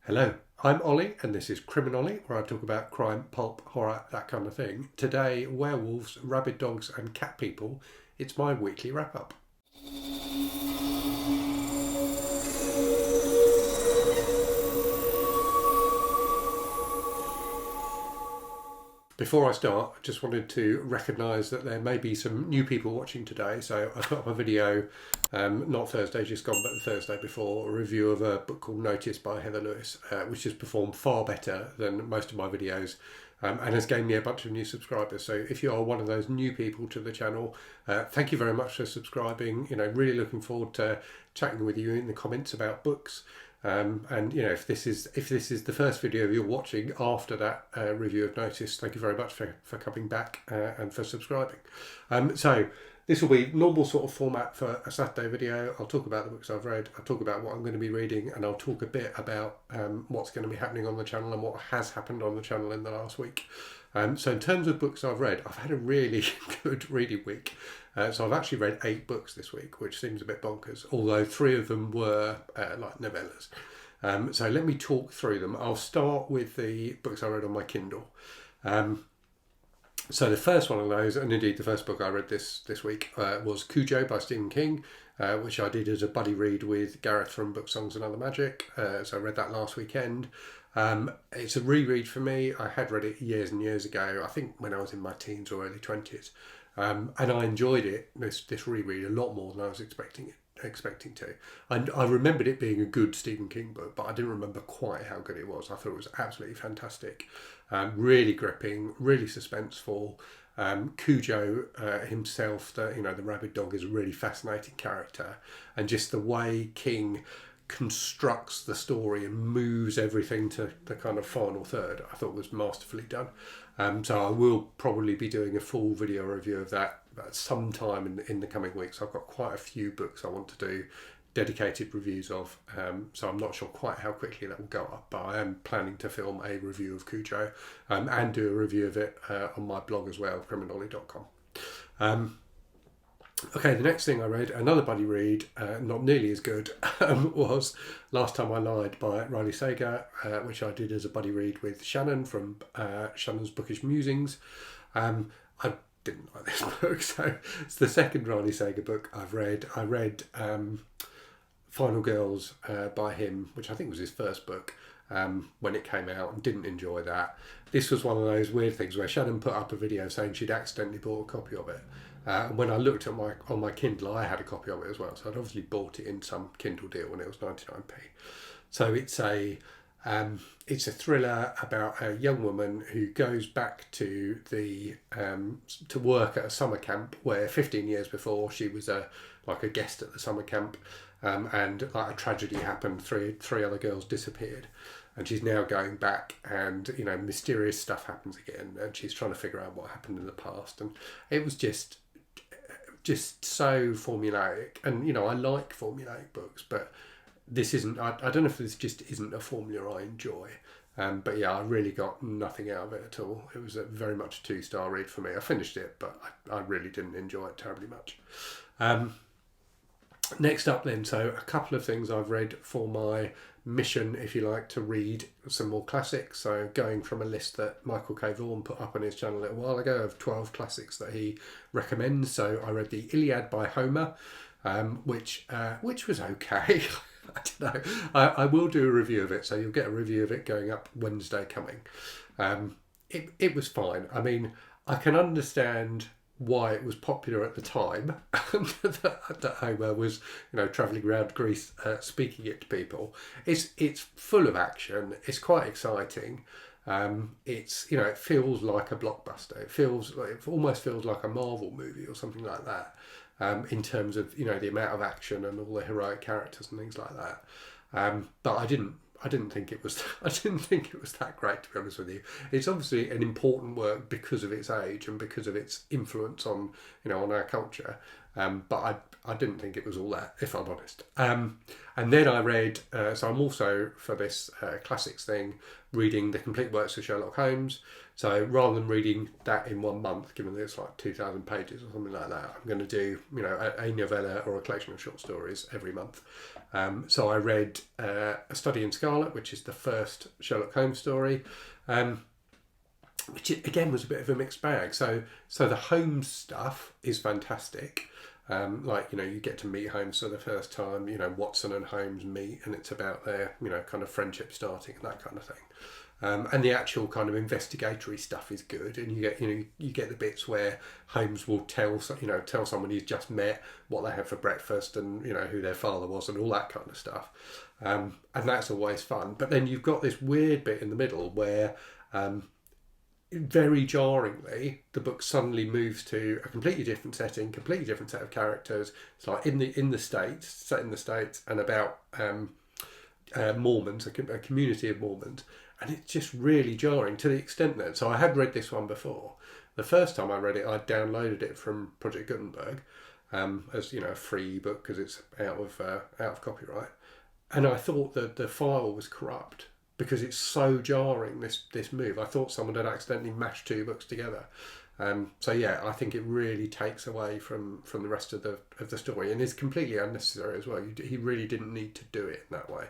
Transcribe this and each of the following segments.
Hello, I'm Ollie, and this is Criminolly, where I talk about crime, pulp, horror, that kind of thing. Today, werewolves, rabid dogs, and cat people. It's my weekly wrap up. Before I start, I just wanted to recognise that there may be some new people watching today. So I put up a video, not Thursday just gone, but the Thursday before, a review of a book called Notice by Heather Lewis, which has performed far better than most of my videos. And has gained me a bunch of new subscribers. So if you are one of those new people to the channel, thank you very much for subscribing. Really looking forward to chatting with you in the comments about books. And if this is the first video you're watching after that review of Notice, thank you very much for coming back and for subscribing. So this will be normal sort of format for a Saturday video. I'll talk about the books I've read, I'll talk about what I'm going to be reading, and I'll talk a bit about what's going to be happening on the channel and what has happened on the channel in the last week. So in terms of books I've read, I've had a really good reading week. So I've actually read 8 books this week, which seems a bit bonkers, although 3 of them were like novellas. So let me talk through them. I'll start with the books I read on my Kindle. So the first one of those, and indeed the first book I read this week, was Cujo by Stephen King, which I did as a buddy read with Gareth from Book Songs and Other Magic. So I read that last weekend. It's a reread for me. I had read it years and years ago, I think when I was in my teens or early 20s. And I enjoyed it, this reread, a lot more than I was expecting to. And I remembered it being a good Stephen King book, but I didn't remember quite how good it was. I thought it was absolutely fantastic. Really gripping, really suspenseful. Cujo himself, the rabid dog, is a really fascinating character. And just the way King constructs the story and moves everything to the kind of final third, I thought was masterfully done. So I will probably be doing a full video review of that sometime in the coming weeks. I've got quite a few books I want to do dedicated reviews of, so I'm not sure quite how quickly that will go up, but I am planning to film a review of Cujo and do a review of it on my blog as well, criminolly.com. Okay, the next thing I read, another buddy read, not nearly as good, was Last Time I Lied by Riley Sager, which I did as a buddy read with Shannon from Shannon's Bookish Musings. I didn't like this book, so it's the second Riley Sager book I've read. I read Final Girls by him, which I think was his first book, when it came out, and didn't enjoy that. This was one of those weird things where Shannon put up a video saying she'd accidentally bought a copy of it. And when I looked at on my Kindle, I had a copy of it as well. So I'd obviously bought it in some Kindle deal when it was 99p. So it's a thriller about a young woman who goes back to to work at a summer camp where 15 years before she was a guest at the summer camp, and like a tragedy happened. Three other girls disappeared, and she's now going back, and mysterious stuff happens again, and she's trying to figure out what happened in the past. And it was just so formulaic, and I like formulaic books, but this isn't. I don't know if this just isn't a formula I enjoy. But yeah, I really got nothing out of it at all. It was very much a 2-star read for me. I finished it, but I really didn't enjoy it terribly much. Next up then, so a couple of things I've read for my mission, if you like, to read some more classics. So going from a list that Michael K. Vaughan put up on his channel a little while ago of 12 classics that he recommends. So I read the Iliad by Homer, which was okay. I don't know. I will do a review of it, so you'll get a review of it going up Wednesday coming. It was fine. I mean, I can understand why it was popular at the time that Homer was travelling around Greece speaking it to people. It's full of action. It's quite exciting. It feels like a blockbuster. It almost feels like a Marvel movie or something like that, in terms of the amount of action and all the heroic characters and things like that. But I didn't think it was. I didn't think it was that great, to be honest with you. It's obviously an important work because of its age and because of its influence on on our culture. But I didn't think it was all that, if I'm honest. And then I read, so I'm also, for this classics thing, reading the complete works of Sherlock Holmes. So rather than reading that in 1 month, given that it's like 2,000 pages or something like that, I'm going to do, a novella or a collection of short stories every month. So I read A Study in Scarlet, which is the first Sherlock Holmes story, which again was a bit of a mixed bag. So the Holmes stuff is fantastic. You get to meet Holmes for the first time, Watson and Holmes meet, and it's about their, kind of friendship starting and that kind of thing. And the actual kind of investigatory stuff is good, and you get the bits where Holmes will tell someone he's just met what they had for breakfast, and who their father was, and all that kind of stuff, and that's always fun. But then you've got this weird bit in the middle where, very jarringly, the book suddenly moves to a completely different setting, completely different set of characters. It's like in the States, set in the States, and about Mormons, a community of Mormons. And it's just really jarring to the extent that, so I had read this one before. The first time I read it, I downloaded it from Project Gutenberg as a free book because it's out of copyright, and I thought that the file was corrupt because it's so jarring. This move, I thought someone had accidentally mashed two books together. I think it really takes away from the rest of the story, and is completely unnecessary as well. He really didn't need to do it in that way.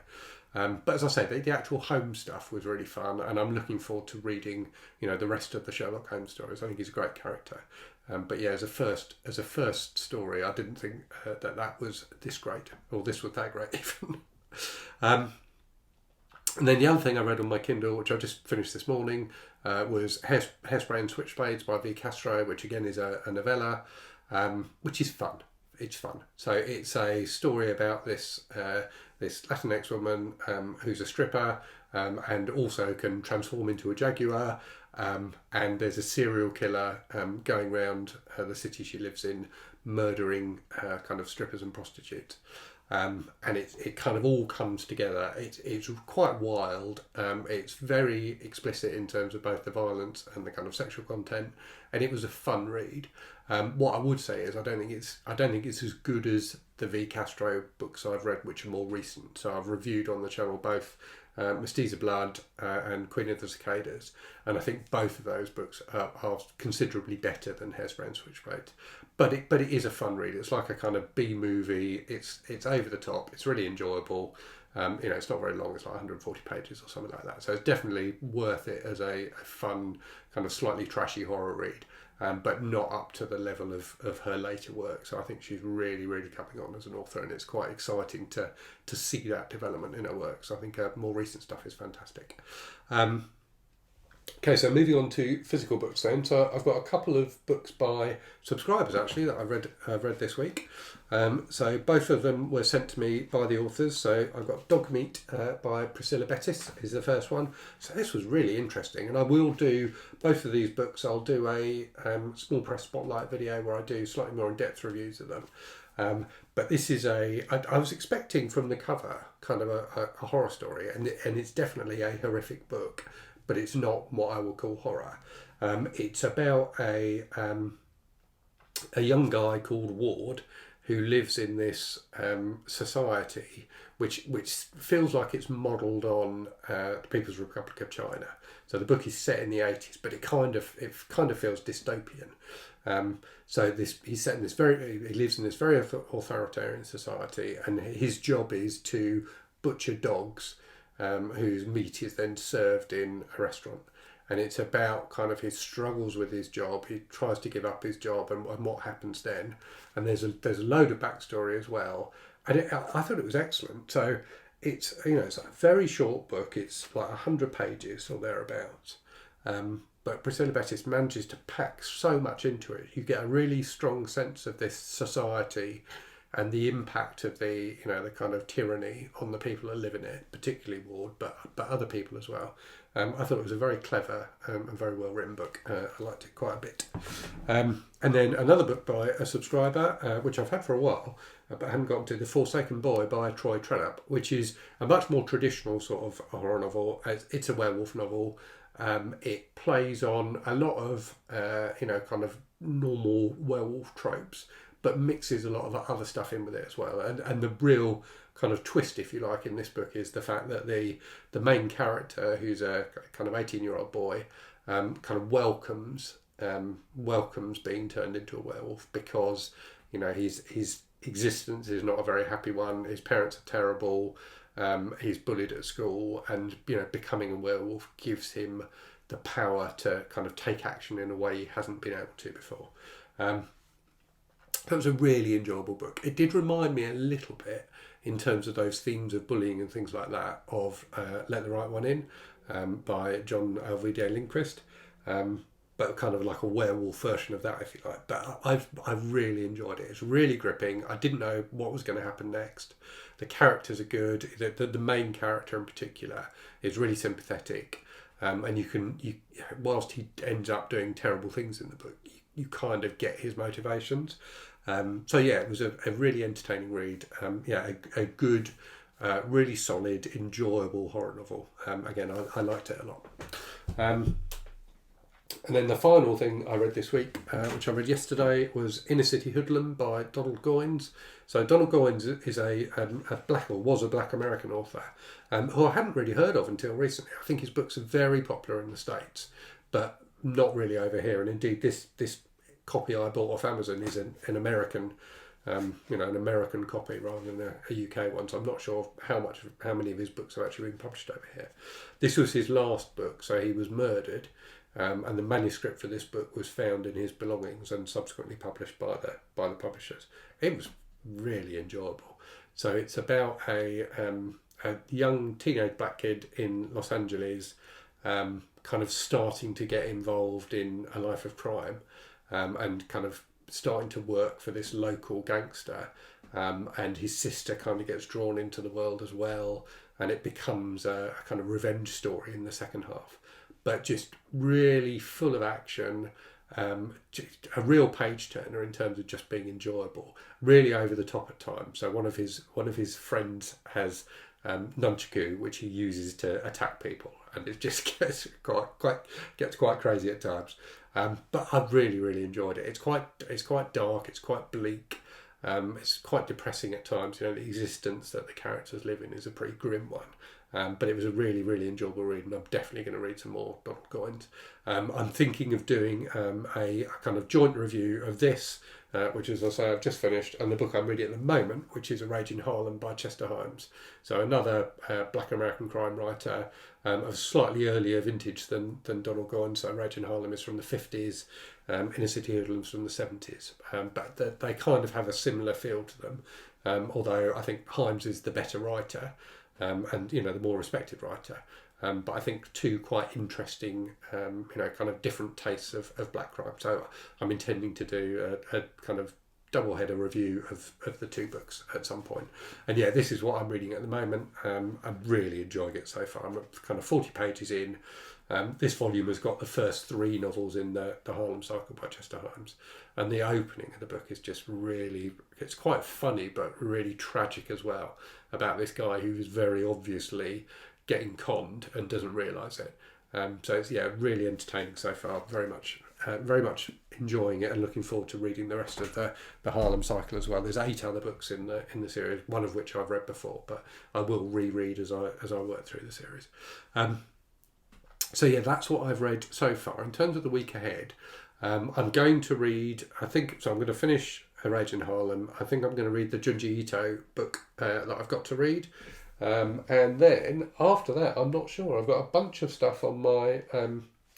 But as I say, the actual Holmes stuff was really fun, and I'm looking forward to reading, the rest of the Sherlock Holmes stories. I think he's a great character. As a first story, I didn't think that was this great, or this was that great even. And then the other thing I read on my Kindle, which I just finished this morning, was Hairspray and Switchblades by Castro, which again is a novella, which is fun. It's fun. So it's a story about this Latinx woman who's a stripper and also can transform into a jaguar. And there's a serial killer going around the city she lives in, murdering kind of strippers and prostitutes. And it kind of all comes together. It's quite wild. It's very explicit in terms of both the violence and the kind of sexual content, and it was a fun read. What I would say is I don't think it's as good as the V. Castro books I've read, which are more recent. So I've reviewed on the channel both Mestiza Blood and Queen of the Cicadas, and I think both of those books are considerably better than Hairspray and Switchblades. But it is a fun read. It's like a kind of B movie. It's over the top. It's really enjoyable. It's not very long. It's like 140 pages or something like that. So it's definitely worth it as a fun, kind of slightly trashy horror read, but not up to the level of her later work. So I think she's really, really coming on as an author, and it's quite exciting to see that development in her work. So I think her more recent stuff is fantastic. Okay, so moving on to physical books then. So I've got a couple of books by subscribers actually that I've read this week. So both of them were sent to me by the authors. So I've got Dog Meat by Priscilla Bettis is the first one. So this was really interesting, and I will do both of these books. I'll do a small press spotlight video where I do slightly more in-depth reviews of them. But this is I was expecting from the cover kind of a horror story, and it's definitely a horrific book. But it's not what I would call horror. It's about a young guy called Ward who lives in this society which feels like it's modelled on the People's Republic of China. So the book is set in the 80s, but it kind of feels dystopian. He lives in this very authoritarian society, and his job is to butcher dogs. Whose meat is then served in a restaurant, and it's about kind of his struggles with his job. He tries to give up his job, and what happens then. And there's a load of backstory as well, and I thought it was excellent. So it's it's a very short book. It's like 100 pages or thereabouts. But Priscilla Bettis manages to pack so much into it. You get a really strong sense of this society and the impact of the kind of tyranny on the people that live in it, particularly Ward, but other people as well. I thought it was a very clever and very well written book. I liked it quite a bit. And then another book by a subscriber, which I've had for a while, but I haven't gotten to, The Forsaken Boy by Troy Tradup, which is a much more traditional sort of horror novel. It's a werewolf novel. It plays on a lot of kind of normal werewolf tropes, but mixes a lot of other stuff in with it as well. And the real kind of twist, if you like, in this book is the fact that the main character, who's a kind of 18-year-old boy, kind of welcomes being turned into a werewolf, because his existence is not a very happy one. His parents are terrible. He's bullied at school, and becoming a werewolf gives him the power to kind of take action in a way he hasn't been able to before. That was a really enjoyable book. It did remind me a little bit, in terms of those themes of bullying and things like that, of Let the Right One In by John Alvide Lindquist, but kind of like a werewolf version of that, if you like. But I've really enjoyed it. It's really gripping. I didn't know what was going to happen next. The characters are good. The main character in particular is really sympathetic, and you whilst he ends up doing terrible things in the book, you kind of get his motivations. So yeah, it was a really entertaining read. A good, really solid, enjoyable horror novel. Again, I liked it a lot. And then the final thing I read this week, which I read yesterday, was Inner City Hoodlum by Donald Goines. So Donald Goines is was a black American author, who I hadn't really heard of until recently. I think his books are very popular in the States, but not really over here. And indeed, this copy I bought off Amazon is an American, an American copy rather than a UK one. So I'm not sure how many of his books have actually been published over here. This was his last book, so he was murdered, and the manuscript for this book was found in his belongings and subsequently published by the publishers. It was really enjoyable. So it's about a young teenage black kid in Los Angeles, kind of starting to get involved in a life of crime. And kind of starting to work for this local gangster, and his sister kind of gets drawn into the world as well, and it becomes a kind of revenge story in the second half, but just really full of action, just a real page turner in terms of just being enjoyable, really over the top at times. So one of his friends has nunchaku, which he uses to attack people, and it just gets quite crazy at times. But I've really, really enjoyed it. It's quite dark. It's quite bleak. It's quite depressing at times. The existence that the characters live in is a pretty grim one. But it was a really, really enjoyable read, and I'm definitely going to read some more Donald Goines. I'm thinking of doing a kind of joint review of this, which, as I say, I've just finished, and the book I'm reading at the moment, which is A Rage in Harlem by Chester Himes. So another black American crime writer of slightly earlier vintage than Donald Goines. So A Rage in Harlem is from the 50s, Inner City Hoodlums from the 70s. But they kind of have a similar feel to them, although I think Himes is the better writer, and the more respected writer. But I think two quite interesting, kind of different tastes of black crime. So I'm intending to do a kind of double-header review of the two books at some point. And yeah, this is what I'm reading at the moment. I'm really enjoying it so far. I'm kind of 40 pages in. This volume has got the first three novels in the Harlem Cycle by Chester Himes. And the opening of the book is just really, it's quite funny, but really tragic as well, about this guy who is very obviously getting conned and doesn't realise it. So it's really entertaining so far. Very much enjoying it and looking forward to reading the rest of the Harlem Cycle as well. There's 8 other books in the series, one of which I've read before, but I will reread as I work through the series. So yeah, that's what I've read so far. In terms of the week ahead, I'm going to read, I'm going to finish A Rage in Harlem. I think I'm going to read the Junji Ito book that I've got to read. And then after that, I'm not sure. I've got a bunch of stuff on my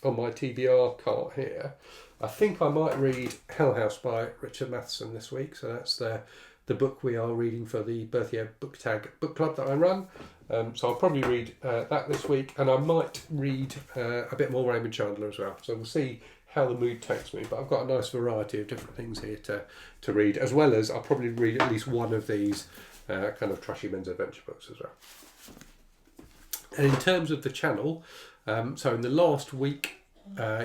TBR cart here. I think I might read Hell House by Richard Matheson this week. So that's the book we are reading for the Berthier Book Tag book club that I run. So I'll probably read that this week, and I might read a bit more Raymond Chandler as well. So we'll see how the mood takes me. But I've got a nice variety of different things here to read, as well as I'll probably read at least one of these kind of trashy men's adventure books as well. And in terms of the channel, so in the last week,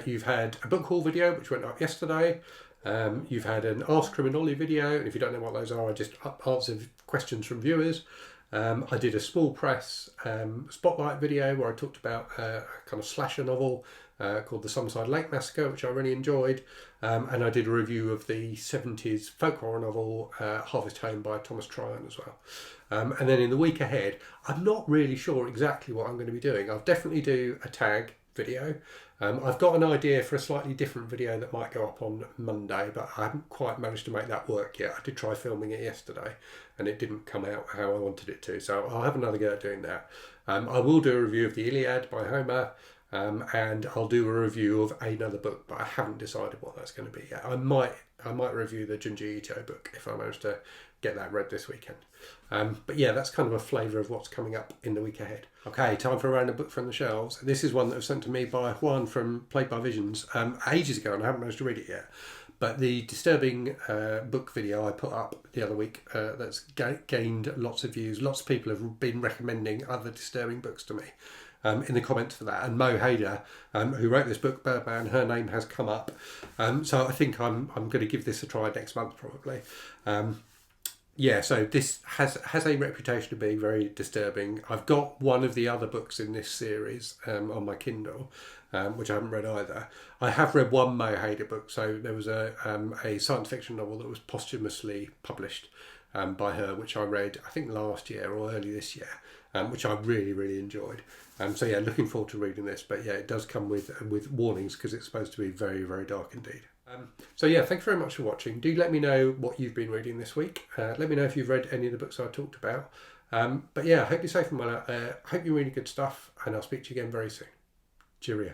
you've had a book haul video which went up yesterday. You've had an Ask Criminoli video, and if you don't know what those are, I just answered questions from viewers. I did a small press spotlight video where I talked about a kind of slasher novel called The Summerside Lake Massacre, which I really enjoyed. And I did a review of the 70s folk horror novel Harvest Home by Thomas Tryon as well. And then in the week ahead, I'm not really sure exactly what I'm going to be doing. I'll definitely do a tag video. I've got an idea for a slightly different video that might go up on Monday, but I haven't quite managed to make that work yet. I did try filming it yesterday and it didn't come out how I wanted it to, so I'll have another go at doing that. I will do a review of the Iliad by Homer, and I'll do a review of another book, but I haven't decided what that's going to be yet. I might review the Junji Ito book if I manage to get that read this weekend. But yeah, that's kind of a flavour of what's coming up in the week ahead. Okay, time for a random book from the shelves. This is one that was sent to me by Juan from Played by Visions ages ago, and I haven't managed to read it yet. But the disturbing book video I put up the other week that's gained lots of views. Lots of people have been recommending other disturbing books to me in the comments for that. And Mo Hader, who wrote this book, Birdman, her name has come up. So I think I'm going to give this a try next month probably. Yeah, so this has a reputation of being very disturbing. I've got one of the other books in this series on my Kindle, which I haven't read either. I have read one Mo Hader book. So there was a science fiction novel that was posthumously published by her, which I read, I think last year or early this year, which I really, really enjoyed. So yeah, looking forward to reading this. But yeah, it does come with warnings because it's supposed to be very, very dark indeed. So yeah, thank you very much for watching. Do let me know what you've been reading this week. Let me know if you've read any of the books I talked about. But yeah, I hope you're safe and well out there. Hope you're reading good stuff, and I'll speak to you again very soon. Cheerio.